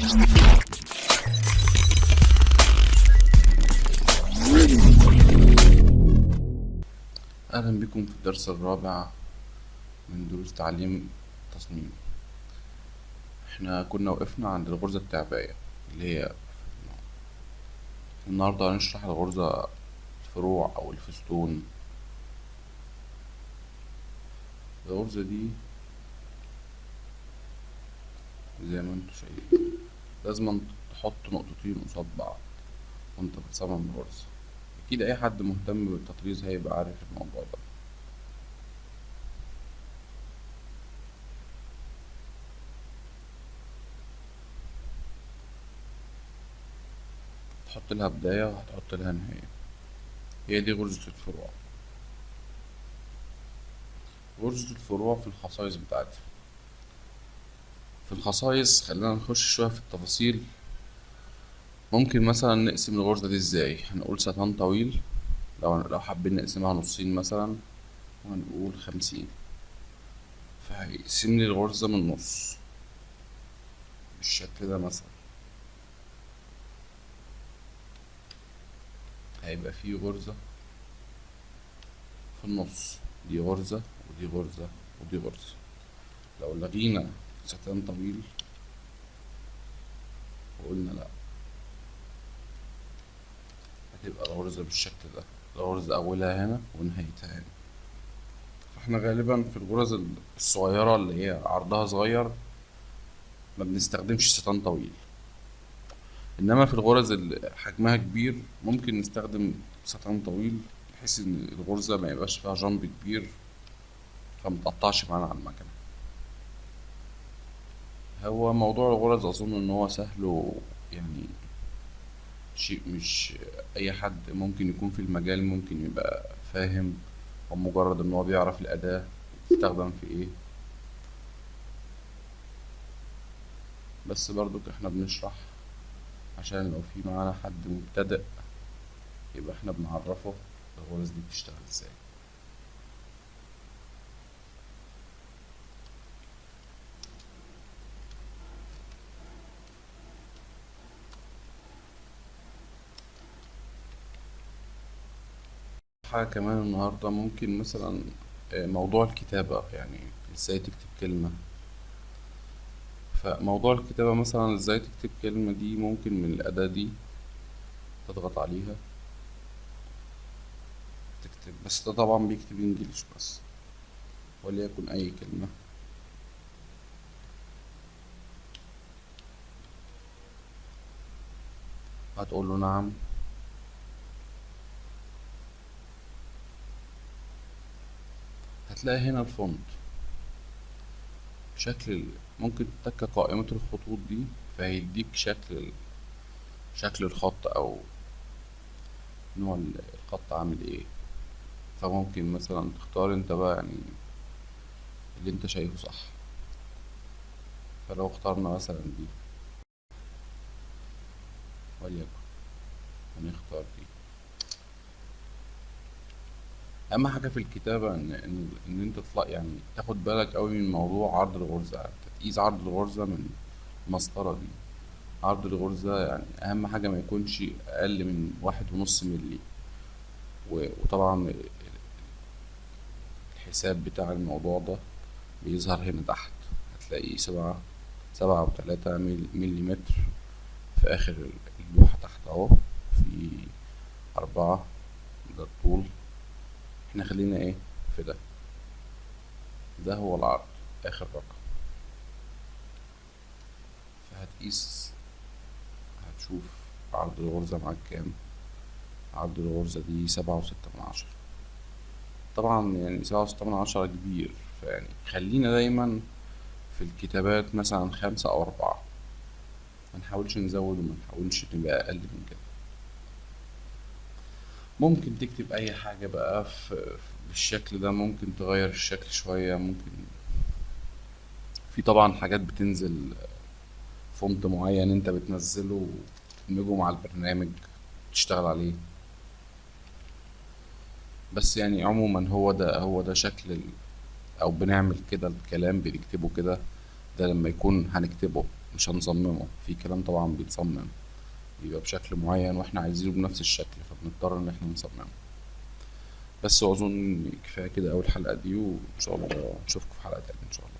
أهلا بكم في الدرس الرابع من دروس تعليم تصميم. احنا كنا وقفنا عند الغرزة التعبية اللي هي النهاردة هنشرح الغرزة الفروع أو الفستون. الغرزة دي زي ما انتوا شايفين لازم تحط نقطتين قصاد بعض وانت بتصمم الغرزة. أكيد أي حد مهتم بالتطريز هيبقى عارف الموضوع ده. تحط لها بداية وهتحط لها نهاية. هي دي غرزة الفروع. غرزة الفروع في الخصائص بتاعتها. في الخصائص خلينا نخش شوية في التفاصيل. ممكن مثلا نقسم الغرزة دي ازاي. هنقول ستان طويل، لو حابين نقسمها نصين مثلا وهنقول 50، فهيقسم لي الغرزة من النص بالشكل ده. مثلا هيبقى فيه غرزة في النص، دي غرزة ودي غرزة ودي غرزة. لو لغينا ستان طويل وقلنا لأ، هتبقى الغرزة بالشكل ده، الغرزة أولها هنا ونهايتها هنا. فاحنا غالبا في الغرز الصغيرة اللي هي عرضها صغير ما بنستخدمش ستان طويل، انما في الغرز اللي حجمها كبير ممكن نستخدم ستان طويل بحيث ان الغرزة ما يبقاش فيها جنب كبير فمتقطعش معانا على المكنة. هو موضوع الغرز اظن ان هو سهل، يعني شيء مش اي حد ممكن يكون في المجال ممكن يبقى فاهم، او مجرد ان هو بيعرف الاداة تستخدم في ايه. بس برضو احنا بنشرح عشان لو في معانا حد مبتدئ يبقى احنا بنعرفه الغرز دي بتشتغل ازاي. حاجة كمان النهاردة ممكن مثلا موضوع الكتابة، يعني ازاي تكتب كلمة. فموضوع الكتابة مثلا ازاي تكتب كلمة دي ممكن من الأداة دي تضغط عليها تكتب، بس ده طبعا بيكتب انجليش بس، وليكن أي كلمة. هتقول له نعم، هتلاقي هنا الفونت شكل ممكن تتك قائمة الخطوط دي فهيديك شكل الخط أو نوع الخط عامل ايه. فممكن مثلا تختار انت بقى يعني اللي انت شايفه صح. فلو اخترنا مثلا دي وليكن هنختار دي. اهم حاجه في الكتابه ان انت تطلع يعني تاخد بالك قوي من موضوع عرض الغرزه، يعني تقيس عرض الغرزه من المسطره دي. عرض الغرزه يعني اهم حاجه ما يكونش اقل من 1.5 ملي. وطبعا الحساب بتاع الموضوع ده بيظهر هنا تحت، هتلاقيه 7.3 مليمتر في آخر اللوحة تحت أهو. في 4 ده الطول، احنا خلينا ايه في ده هو العرض آخر رقم. فهتقيس هتشوف عرض الغرزة معاك كام. عرض الغرزة دي 7.6. طبعا يعني 7.6 كبير، فيعني خلينا دايما في الكتابات مثلا 5 أو 4، منحاولش نزود ومنحاولش نبقى أقل من كده. ممكن تكتب أي حاجة بقى بالشكل ده، ممكن تغير الشكل شوية. ممكن في طبعا حاجات بتنزل فونت معين انت بتنزله وتدمجه مع البرنامج تشتغل عليه. بس يعني عموما هو ده شكل او بنعمل كده الكلام بنكتبه كده. ده لما يكون هنكتبه مش هنصممه، في كلام طبعا بيتصمم بيبقى بشكل معين واحنا عايزينه بنفس الشكل، فبنضطر ان احنا نصممه. بس واظن كفايه كده اول حلقه دي، وان شاء الله نشوفكم في حلقه تانية ان شاء الله.